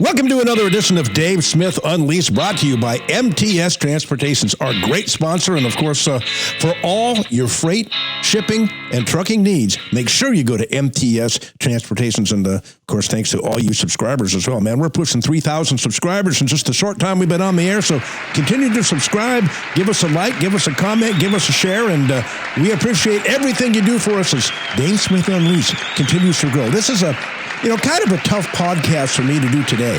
Welcome to another edition of Dave Smith Unleashed, brought to you by MTS Transportations, our great sponsor. And of course, for all your freight, shipping, and trucking needs, make sure you go to MTS Transportations. And of course, thanks to all you subscribers as well, man. We're pushing 3,000 subscribers in just the short time we've been on the air. So continue to subscribe, give us a like, give us a comment, give us a share. And we appreciate everything you do for us as Dave Smith Unleashed continues to grow. This is kind of a tough podcast for me to do today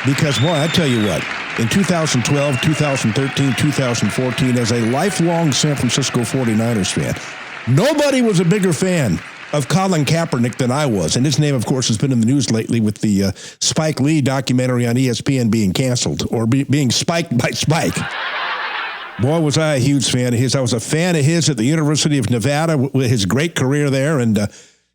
because, boy, I tell you what, in 2012, 2013, 2014, as a lifelong San Francisco 49ers fan, nobody was a bigger fan of Colin Kaepernick than I was. And his name, of course, has been in the news lately with the Spike Lee documentary on ESPN being canceled or being spiked by Spike. Boy, was I a huge fan of his. I was a fan of his at the University of Nevada with his great career there. And,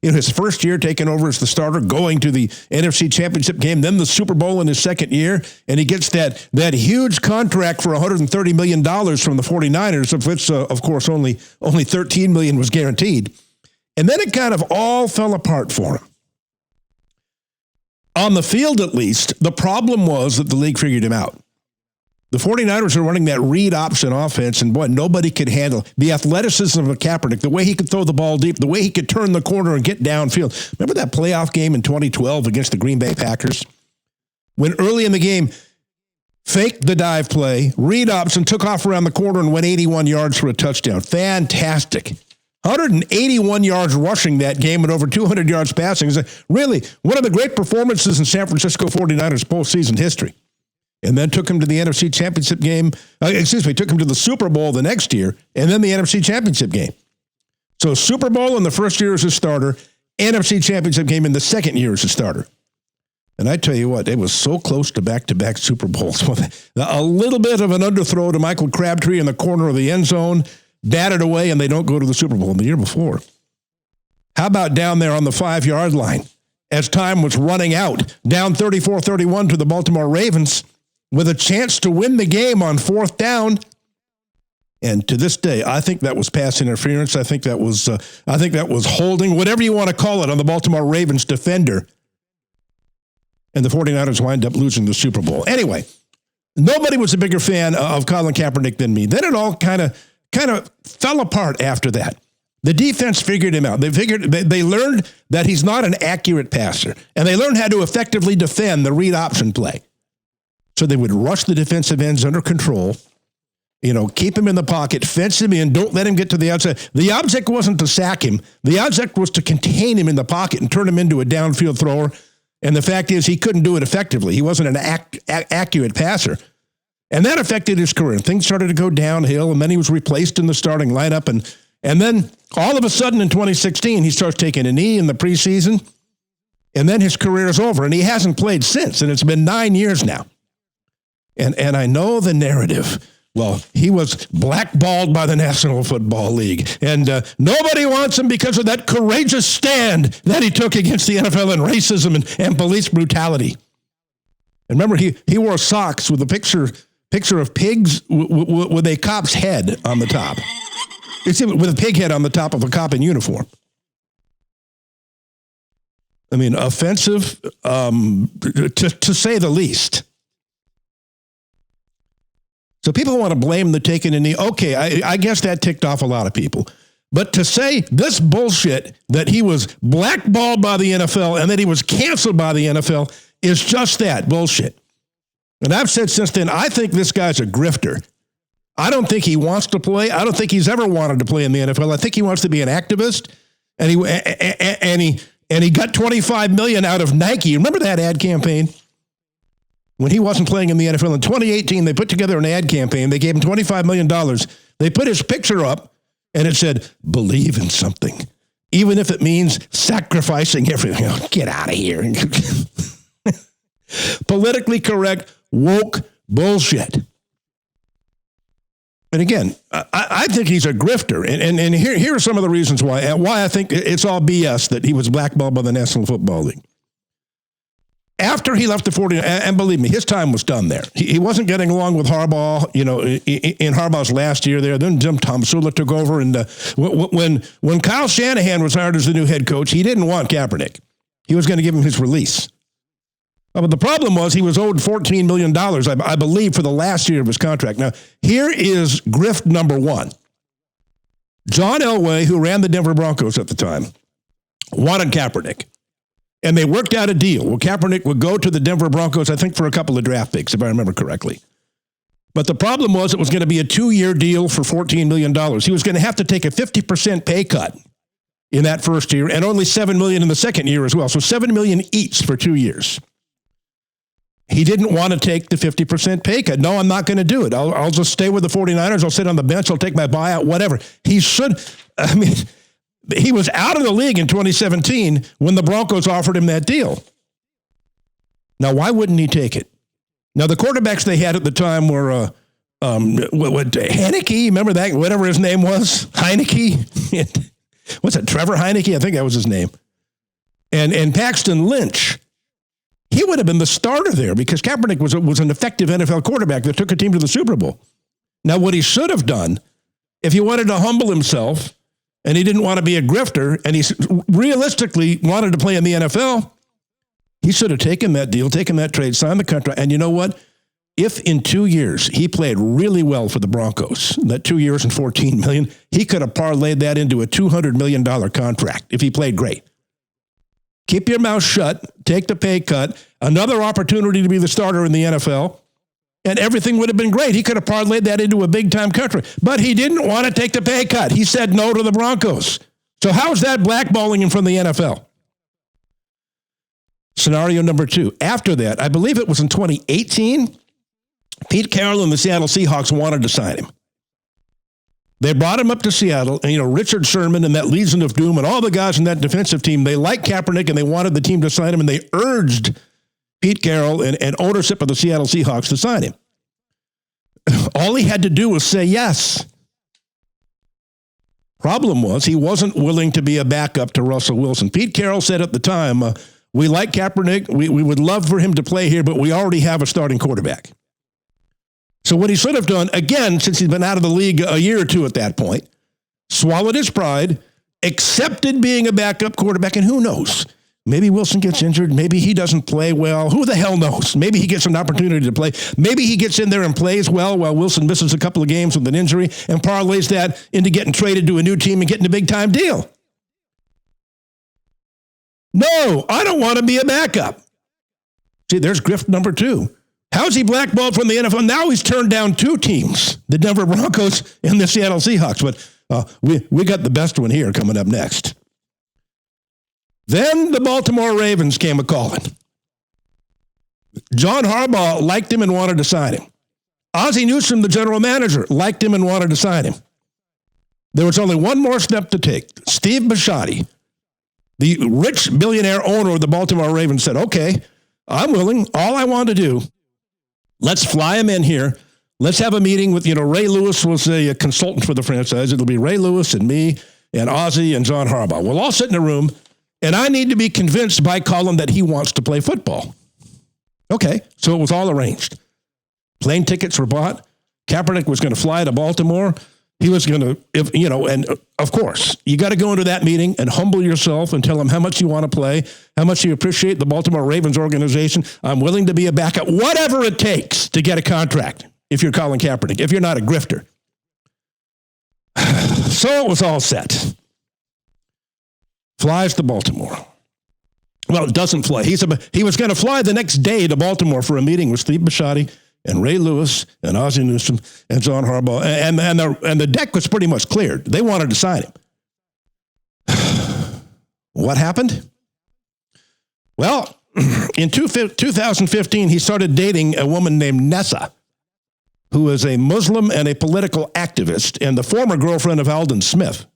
in his first year taking over as the starter, going to the NFC Championship game, then the Super Bowl in his second year, and he gets that huge contract for $130 million from the 49ers, of which, of course, only $13 million was guaranteed. And then it kind of all fell apart for him. On the field, at least, the problem was that the league figured him out. The 49ers are running that read option offense, and boy, nobody could handle the athleticism of Kaepernick, the way he could throw the ball deep, the way he could turn the corner and get downfield. Remember that playoff game in 2012 against the Green Bay Packers? When early in the game, faked the dive play, read option, took off around the corner and went 81 yards for a touchdown. Fantastic. 181 yards rushing that game and over 200 yards passing. Is really one of the great performances in San Francisco 49ers postseason history. And then took him to the NFC Championship game. Took him to the Super Bowl the next year, and then the NFC Championship game. So Super Bowl in the first year as a starter, NFC Championship game in the second year as a starter. And I tell you what, it was so close to back-to-back Super Bowls. A little bit of an underthrow to Michael Crabtree in the corner of the end zone, batted away, and they don't go to the Super Bowl the year before. How about down there on the 5-yard line as time was running out, down 34-31 to the Baltimore Ravens, with a chance to win the game on fourth down. And to this day, I think that was pass interference. I think that was holding, whatever you want to call it, on the Baltimore Ravens defender. And the 49ers wind up losing the Super Bowl. Anyway, nobody was a bigger fan of Colin Kaepernick than me. Then it all kind of fell apart after that. The defense figured him out. They learned that he's not an accurate passer, and they learned how to effectively defend the read option play. So they would rush the defensive ends under control, keep him in the pocket, fence him in, don't let him get to the outside. The object wasn't to sack him. The object was to contain him in the pocket and turn him into a downfield thrower. And the fact is he couldn't do it effectively. He wasn't an accurate passer. And that affected his career. Things started to go downhill, and then he was replaced in the starting lineup. And then all of a sudden in 2016, he starts taking a knee in the preseason, and then his career is over, and he hasn't played since, and it's been 9 years now. And I know the narrative. Well, he was blackballed by the National Football League. And nobody wants him because of that courageous stand that he took against the NFL and racism and police brutality. And remember, he wore socks with a picture of pigs with a cop's head on the top. With a pig head on the top of a cop in uniform. I mean, offensive, to say the least. So people want to blame the taking a knee. Okay, I guess that ticked off a lot of people. But to say this bullshit that he was blackballed by the NFL and that he was canceled by the NFL is just that, bullshit. And I've said since then, I think this guy's a grifter. I don't think he wants to play. I don't think he's ever wanted to play in the NFL. I think he wants to be an activist. And he got $25 million out of Nike. Remember that ad campaign? When he wasn't playing in the NFL in 2018, they put together an ad campaign. They gave him $25 million. They put his picture up, and it said, "Believe in something, even if it means sacrificing everything." Oh, get out of here. Politically correct, woke bullshit. And again, I think he's a grifter. And here are some of the reasons why I think it's all BS that he was blackballed by the National Football League. After he left the 49ers, and believe me, his time was done there. He wasn't getting along with Harbaugh, in Harbaugh's last year there. Then Jim Tomsula took over, and when Kyle Shanahan was hired as the new head coach, he didn't want Kaepernick. He was going to give him his release. But the problem was he was owed $14 million, I believe, for the last year of his contract. Now, here is grift number one. John Elway, who ran the Denver Broncos at the time, wanted Kaepernick. And they worked out a deal. Well, Kaepernick would go to the Denver Broncos, I think, for a couple of draft picks, if I remember correctly. But the problem was it was going to be a 2-year deal for $14 million. He was going to have to take a 50% pay cut in that first year and only $7 million in the second year as well. So $7 million each for 2 years. He didn't want to take the 50% pay cut. No, I'm not going to do it. I'll just stay with the 49ers. I'll sit on the bench. I'll take my buyout, whatever. He was out of the league in 2017 when the Broncos offered him that deal. Now, why wouldn't he take it? Now, the quarterbacks they had at the time were Heineke, remember that? Whatever his name was, Heineke. What's it, Trevor Heineke? I think that was his name. And Paxton Lynch. He would have been the starter there because Kaepernick was an effective NFL quarterback that took a team to the Super Bowl. Now, what he should have done, if he wanted to humble himself and he didn't want to be a grifter and he realistically wanted to play in the NFL, he should have taken that deal, taken that trade, signed the contract. And you know what? If in 2 years he played really well for the Broncos, that 2 years and $14 million, he could have parlayed that into a $200 million contract if he played great. Keep your mouth shut, take the pay cut, another opportunity to be the starter in the NFL, and everything would have been great. He could have parlayed that into a big-time contract. But he didn't want to take the pay cut. He said no to the Broncos. So how is that blackballing him from the NFL? Scenario number two. After that, I believe it was in 2018, Pete Carroll and the Seattle Seahawks wanted to sign him. They brought him up to Seattle, and, Richard Sherman and that Legion of Doom and all the guys in that defensive team, they liked Kaepernick, and they wanted the team to sign him, and they urged Pete Carroll and ownership of the Seattle Seahawks to sign him. All he had to do was say yes. Problem was he wasn't willing to be a backup to Russell Wilson. Pete Carroll said at the time, we like Kaepernick, we would love for him to play here, but we already have a starting quarterback. So what he should have done, again, since he's been out of the league a year or two at that point, swallowed his pride, accepted being a backup quarterback, and who knows? Maybe Wilson gets injured. Maybe he doesn't play well. Who the hell knows? Maybe he gets an opportunity to play. Maybe he gets in there and plays well while Wilson misses a couple of games with an injury and parlays that into getting traded to a new team and getting a big-time deal. No, I don't want to be a backup. See, there's grift number two. How's he blackballed from the NFL? Now he's turned down two teams, the Denver Broncos and the Seattle Seahawks. But we got the best one here coming up next. Then the Baltimore Ravens came a-calling. John Harbaugh liked him and wanted to sign him. Ozzie Newsome, the general manager, liked him and wanted to sign him. There was only one more step to take. Steve Bisciotti, the rich billionaire owner of the Baltimore Ravens, said, okay, I'm willing. All I want to do, let's fly him in here. Let's have a meeting with, Ray Lewis was a consultant for the franchise. It'll be Ray Lewis and me and Ozzie and John Harbaugh. We'll all sit in a room, and I need to be convinced by Colin that he wants to play football. Okay, so it was all arranged. Plane tickets were bought. Kaepernick was going to fly to Baltimore. He was going to, and of course, you got to go into that meeting and humble yourself and tell them how much you want to play, how much you appreciate the Baltimore Ravens organization. I'm willing to be a backup, whatever it takes to get a contract if you're Colin Kaepernick, if you're not a grifter. So it was all set. Flies to Baltimore. Well, it doesn't fly. He was going to fly the next day to Baltimore for a meeting with Steve Bisciotti and Ray Lewis and Ozzie Newsome and John Harbaugh. And the deck was pretty much cleared. They wanted to sign him. What happened? Well, in 2015, he started dating a woman named Nessa, who is a Muslim and a political activist and the former girlfriend of Aldon Smith.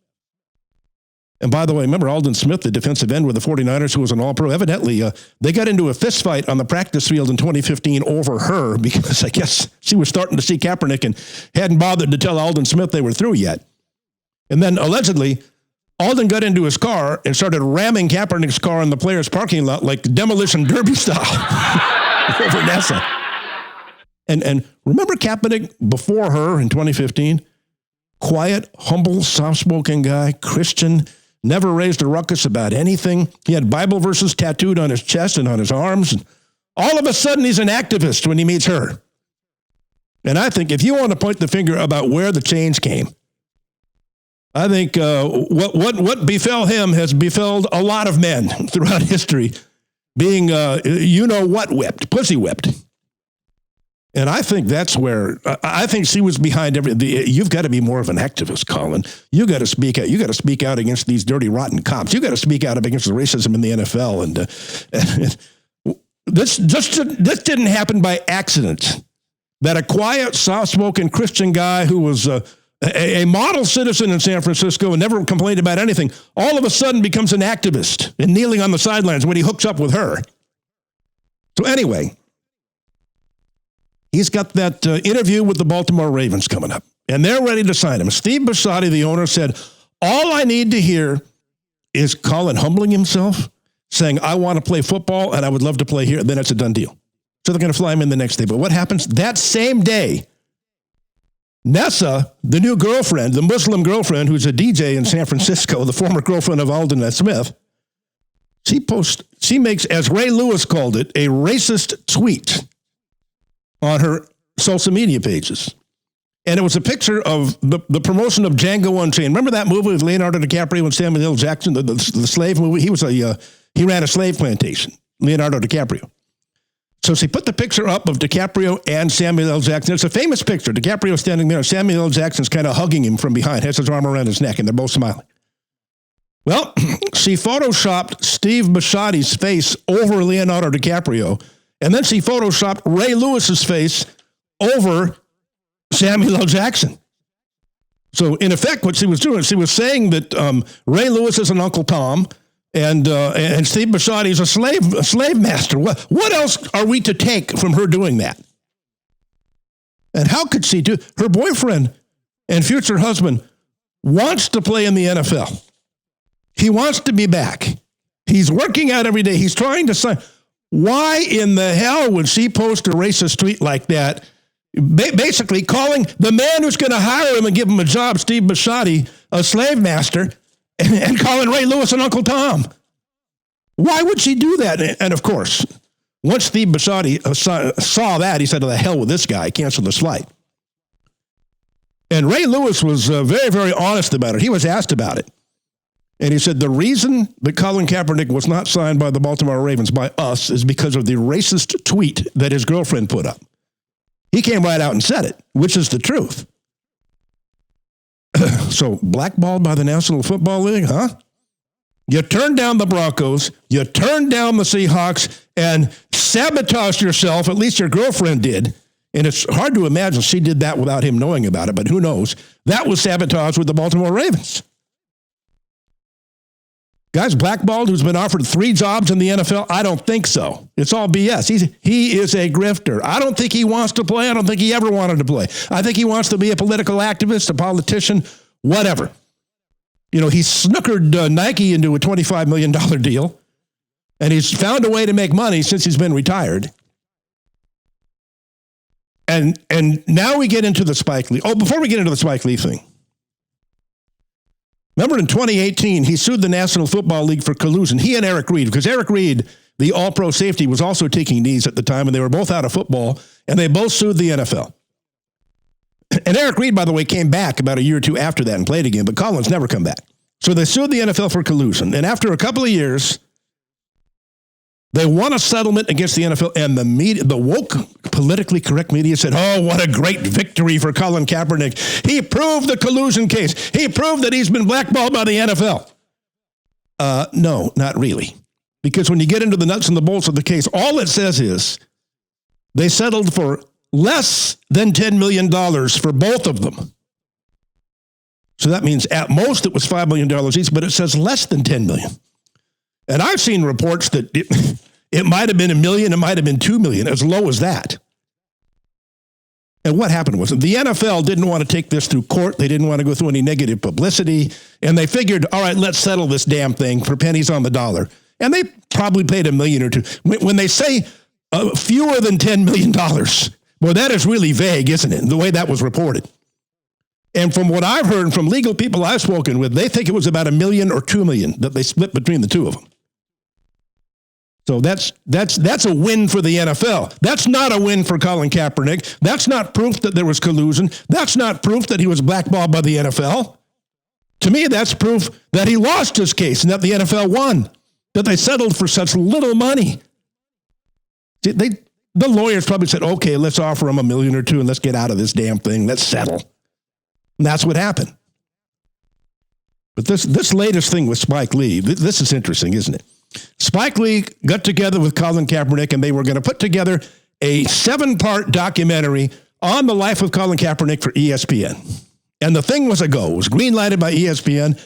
And by the way, remember Aldon Smith, the defensive end with the 49ers, who was an all-pro? Evidently, they got into a fist fight on the practice field in 2015 over her because I guess she was starting to see Kaepernick and hadn't bothered to tell Aldon Smith they were through yet. And then allegedly, Aldon got into his car and started ramming Kaepernick's car in the players' parking lot like demolition derby style over Nessa. And remember Kaepernick before her in 2015? Quiet, humble, soft-spoken guy, Christian, never raised a ruckus about anything. He had Bible verses tattooed on his chest and on his arms. And All of a sudden, he's an activist when he meets her. And I think if you want to point the finger about where the change came, I think what befell him has befelled a lot of men throughout history, being, whipped, pussy whipped. And I think that's where, I think she was behind you've got to be more of an activist, Colin. You got to speak out. You got to speak out against these dirty, rotten cops. You got to speak out against the racism in the NFL. And this didn't happen by accident. That a quiet, soft-spoken Christian guy who was a model citizen in San Francisco and never complained about anything, all of a sudden becomes an activist and kneeling on the sidelines when he hooks up with her. So anyway, he's got that interview with the Baltimore Ravens coming up, and they're ready to sign him. Steve Bisciotti, the owner, said, all I need to hear is Colin humbling himself, saying, I want to play football, and I would love to play here, and then it's a done deal. So they're going to fly him in the next day. But what happens? That same day, Nessa, the new girlfriend, the Muslim girlfriend who's a DJ in San Francisco, the former girlfriend of Alden Smith, she makes, as Ray Lewis called it, a racist tweet on her social media pages. And it was a picture of the promotion of Django Unchained. Remember that movie with Leonardo DiCaprio and Samuel L. Jackson, the slave movie? He ran a slave plantation, Leonardo DiCaprio. So she put the picture up of DiCaprio and Samuel L. Jackson. It's a famous picture. DiCaprio standing there, and Samuel L. Jackson's kind of hugging him from behind, has his arm around his neck, and they're both smiling. Well, she photoshopped Steve Bisciotti's face over Leonardo DiCaprio, and then she photoshopped Ray Lewis's face over Samuel L. Jackson. So, in effect, what she was doing, she was saying that Ray Lewis is an Uncle Tom, and Steve Bisciotti is a slave master. What else are we to take from her doing that? And how could she do? Her boyfriend and future husband wants to play in the NFL. He wants to be back. He's working out every day. He's trying to sign. Why in the hell would she post a racist tweet like that? Basically calling the man who's going to hire him and give him a job, Steve Bisciotti, a slave master, and calling Ray Lewis and Uncle Tom. Why would she do that? And of course, once Steve Bisciotti saw that, he said, to the hell with this guy, cancel this flight. And Ray Lewis was very, very honest about it. He was asked about it. And he said, the reason that Colin Kaepernick was not signed by the Baltimore Ravens, by us, is because of the racist tweet that his girlfriend put up. He came right out and said it, which is the truth. So blackballed by the National Football League, huh? You turned down the Broncos, you turned down the Seahawks, and sabotaged yourself, at least your girlfriend did. And it's hard to imagine she did that without him knowing about it, but who knows? That was sabotage with the Baltimore Ravens. Guy's blackballed who's been offered 3 jobs in the NFL? I don't think so. It's all BS. He is a grifter. I don't think he wants to play. I don't think he ever wanted to play. I think he wants to be a political activist, a politician, whatever. You know, he snookered Nike into a $25 million deal, and he's found a way to make money since he's been retired. And now we get into the Spike Lee. Oh, before we get into the Spike Lee thing. Remember in 2018, he sued the National Football League for collusion. He and Eric Reed, because Eric Reed, the all-pro safety, was also taking knees at the time, and they were both out of football, and they both sued the NFL. And Eric Reed, by the way, came back about a year or two after that and played again, but Colin's never come back. So they sued the NFL for collusion. And after a couple of years, they won a settlement against the NFL, and the media, the woke, politically correct media said, oh, what a great victory for Colin Kaepernick. He proved the collusion case. He proved that he's been blackballed by the NFL. No, not really. Because when you get into the nuts and the bolts of the case, all it says is they settled for less than $10 million for both of them. So that means at most it was $5 million each, but it says less than $10 million. And I've seen reports that it might have been $1 million, it might have been $2 million, as low as that. And what happened was the NFL didn't want to take this through court. They didn't want to go through any negative publicity. And they figured, all right, let's settle this damn thing for pennies on the dollar. And they probably paid $1 million or $2 million. When they say fewer than $10 million, well, that is really vague, isn't it? The way that was reported. And from what I've heard from legal people I've spoken with, they think it was about $1 million or $2 million that they split between the two of them. So that's a win for the NFL. That's not a win for Colin Kaepernick. That's not proof that there was collusion. That's not proof that he was blackballed by the NFL. To me, that's proof that he lost his case and that the NFL won, that they settled for such little money. The lawyers probably said, okay, let's offer him $1 million or $2 million and let's get out of this damn thing. Let's settle. And that's what happened. But this latest thing with Spike Lee, this is interesting, isn't it? Spike Lee got together with Colin Kaepernick, and they were going to put together a 7-part documentary on the life of Colin Kaepernick for ESPN. And the thing was a go. It was green-lighted by ESPN,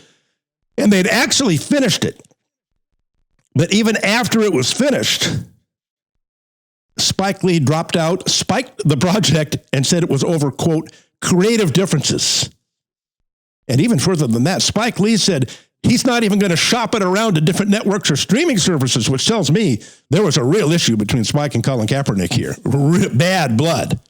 and they'd actually finished it. But even after it was finished, Spike Lee dropped out, spiked the project, and said it was over, quote, creative differences. And even further than that, Spike Lee said he's not even going to shop it around to different networks or streaming services, which tells me there was a real issue between Spike and Colin Kaepernick here. Bad blood.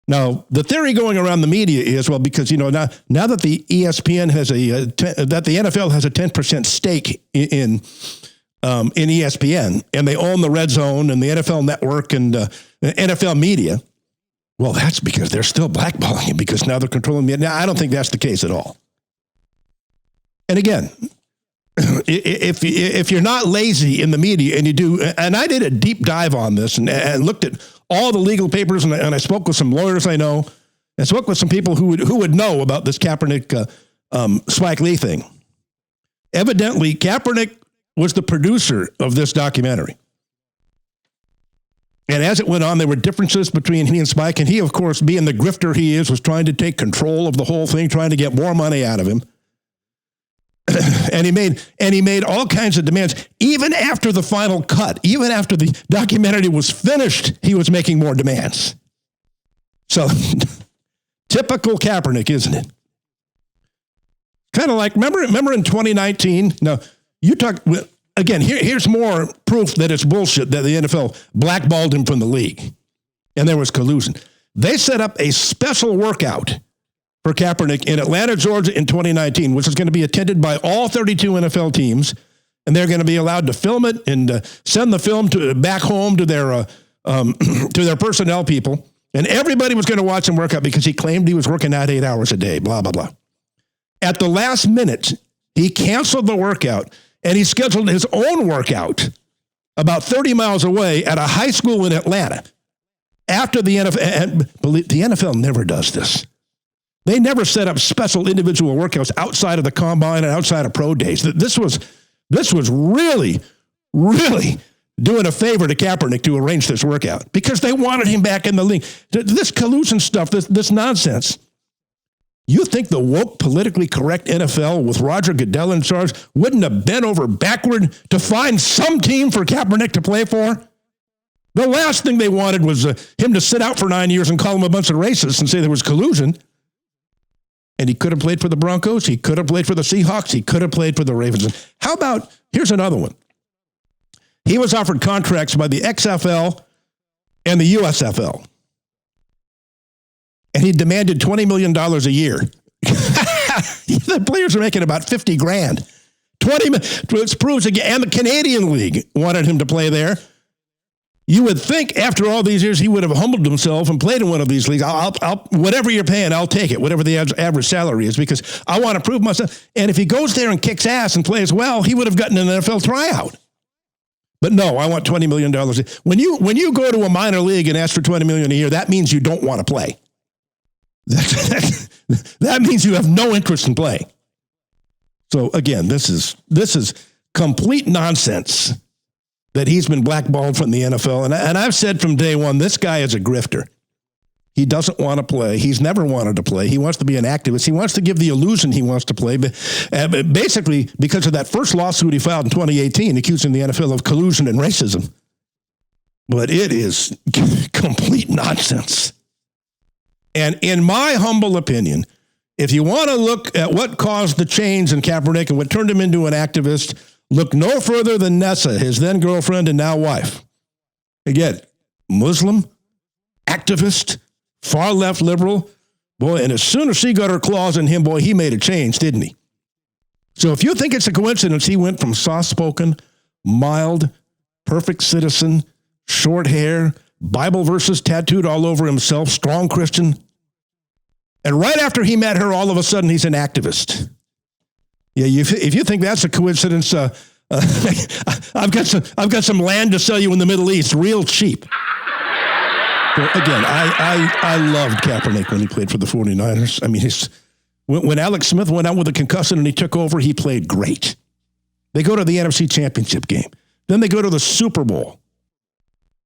Now, the theory going around the media is, well, because, now that the ESPN has that the NFL has a 10% stake in ESPN, and they own the Red Zone and the NFL Network and NFL Media, well, that's because they're still blackballing him because now they're controlling the. Now, I don't think that's the case at all. And again, if you're not lazy in the media and you do, and I did a deep dive on this and looked at all the legal papers and I spoke with some lawyers I know and spoke with some people who would know about this Kaepernick Spike Lee thing. Evidently, Kaepernick was the producer of this documentary. And as it went on, there were differences between he and Spike, and he, of course, being the grifter he is, was trying to take control of the whole thing, trying to get more money out of him. and he made all kinds of demands. Even after the final cut, even after the documentary was finished, he was making more demands. So typical Kaepernick, isn't it? Kind of like, remember in 2019? No, you talk, again, here's more proof that it's bullshit that the NFL blackballed him from the league. And there was collusion. They set up a special workout for Kaepernick in Atlanta, Georgia in 2019, which is going to be attended by all 32 NFL teams. And they're going to be allowed to film it and send the film back home to their personnel people. And everybody was going to watch him work out because he claimed he was working out 8 hours a day, blah, blah, blah. At the last minute, he canceled the workout and he scheduled his own workout about 30 miles away at a high school in Atlanta. After the NFL, and the NFL never does this. They never set up special individual workouts outside of the combine and outside of pro days. This was really, really doing a favor to Kaepernick to arrange this workout because they wanted him back in the league. This collusion stuff, this nonsense. You think the woke, politically correct NFL with Roger Goodell in charge wouldn't have bent over backward to find some team for Kaepernick to play for? The last thing they wanted was him to sit out for 9 years and call him a bunch of racists and say there was collusion. And he could have played for the Broncos. He could have played for the Seahawks. He could have played for the Ravens. How about, here's another one. He was offered contracts by the XFL and the USFL. And he demanded $20 million a year. The players are making about $50,000. Which proves again, and the Canadian League wanted him to play there. You would think after all these years he would have humbled himself and played in one of these leagues. I'll whatever you're paying, I'll take it, whatever the average salary is, because I want to prove myself. And if he goes there and kicks ass and plays well, he would have gotten an NFL tryout. But no, I want $20 million. When you go to a minor league and ask for $20 million a year, that means you don't want to play. That means you have no interest in playing. So again, this is complete nonsense that he's been blackballed from the NFL. And I've said from day one, this guy is a grifter. He doesn't want to play. He's never wanted to play. He wants to be an activist. He wants to give the illusion he wants to play. But basically, because of that first lawsuit he filed in 2018, accusing the NFL of collusion and racism. But it is complete nonsense. And in my humble opinion, if you want to look at what caused the change in Kaepernick and what turned him into an activist, look no further than Nessa, his then girlfriend and now wife. Again, Muslim, activist, far left liberal. Boy, and as soon as she got her claws in him, boy, he made a change, didn't he? So if you think it's a coincidence, he went from soft-spoken, mild, perfect citizen, short hair, Bible verses tattooed all over himself, strong Christian. And right after he met her, all of a sudden, he's an activist. Yeah, if you think that's a coincidence, I've got some land to sell you in the Middle East, real cheap. But again, I loved Kaepernick when he played for the 49ers. I mean, when Alex Smith went out with a concussion and he took over, he played great. They go to the NFC Championship game. Then they go to the Super Bowl.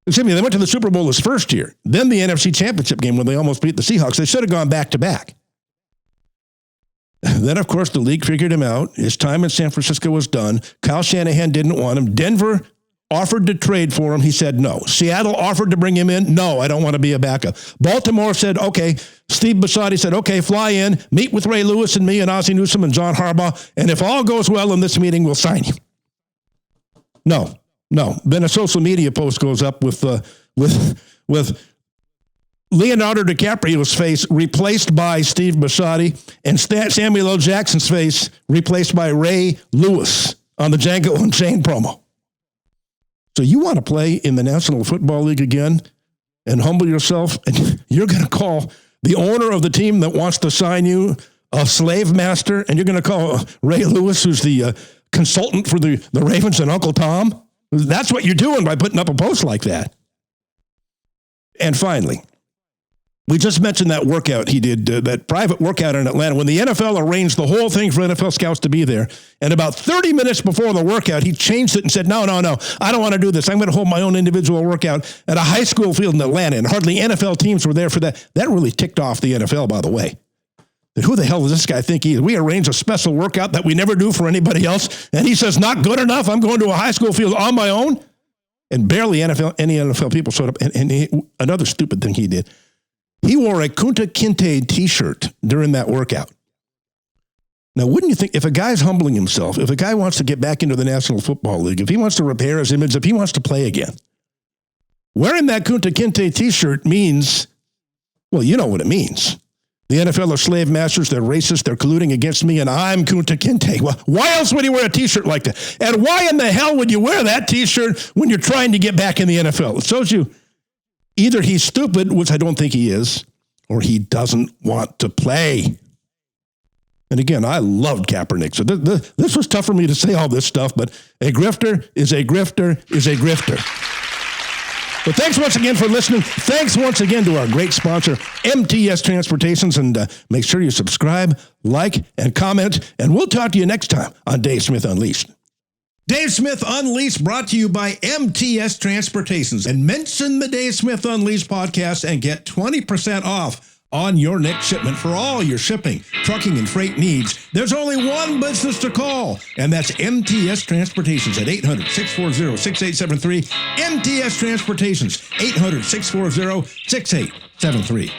Excuse me, they went to the Super Bowl his first year. Then the NFC Championship game when they almost beat the Seahawks. They should have gone back-to-back. Then, of course, the league figured him out. His time in San Francisco was done. Kyle Shanahan didn't want him. Denver offered to trade for him. He said no. Seattle offered to bring him in. No, I don't want to be a backup. Baltimore said, okay. Steve Bisciotti said, okay, fly in, meet with Ray Lewis and me and Ozzie Newsome and John Harbaugh, and if all goes well in this meeting, we'll sign you. No. Then a social media post goes up with Leonardo DiCaprio's face replaced by Steve Bisciotti and Samuel L. Jackson's face replaced by Ray Lewis on the Django Unchained promo. So you want to play in the National Football League again and humble yourself, and you're going to call the owner of the team that wants to sign you a slave master, and you're going to call Ray Lewis, who's the consultant for the Ravens, and Uncle Tom? That's what you're doing by putting up a post like that. And finally, we just mentioned that workout he did, that private workout in Atlanta, when the NFL arranged the whole thing for NFL scouts to be there. And about 30 minutes before the workout, he changed it and said, no, I don't want to do this. I'm going to hold my own individual workout at a high school field in Atlanta. And hardly NFL teams were there for that. That really ticked off the NFL, by the way. Who the hell does this guy think he is? We arrange a special workout that we never do for anybody else. And he says, not good enough. I'm going to a high school field on my own. And barely any NFL people showed up. And another stupid thing he did. He wore a Kunta Kinte t-shirt during that workout. Now, wouldn't you think if a guy's humbling himself, if a guy wants to get back into the National Football League, if he wants to repair his image, if he wants to play again, wearing that Kunta Kinte t-shirt means, well, you know what it means. The NFL are slave masters, they're racist, they're colluding against me, and I'm Kunta Kinte. Well, why else would he wear a t-shirt like that? And why in the hell would you wear that t-shirt when you're trying to get back in the NFL? It shows you either he's stupid, which I don't think he is, or he doesn't want to play. And again, I loved Kaepernick. So this was tough for me to say all this stuff, but a grifter is a grifter is a grifter. But thanks once again for listening. Thanks once again to our great sponsor, MTS Transportations. And make sure you subscribe, like, and comment. And we'll talk to you next time on Dave Smith Unleashed. Dave Smith Unleashed brought to you by MTS Transportations. And mention the Dave Smith Unleashed podcast and get 20% off on your next shipment for all your shipping, trucking, and freight needs. There's only one business to call, and that's MTS Transportations at 800-640-6873. MTS Transportations, 800-640-6873.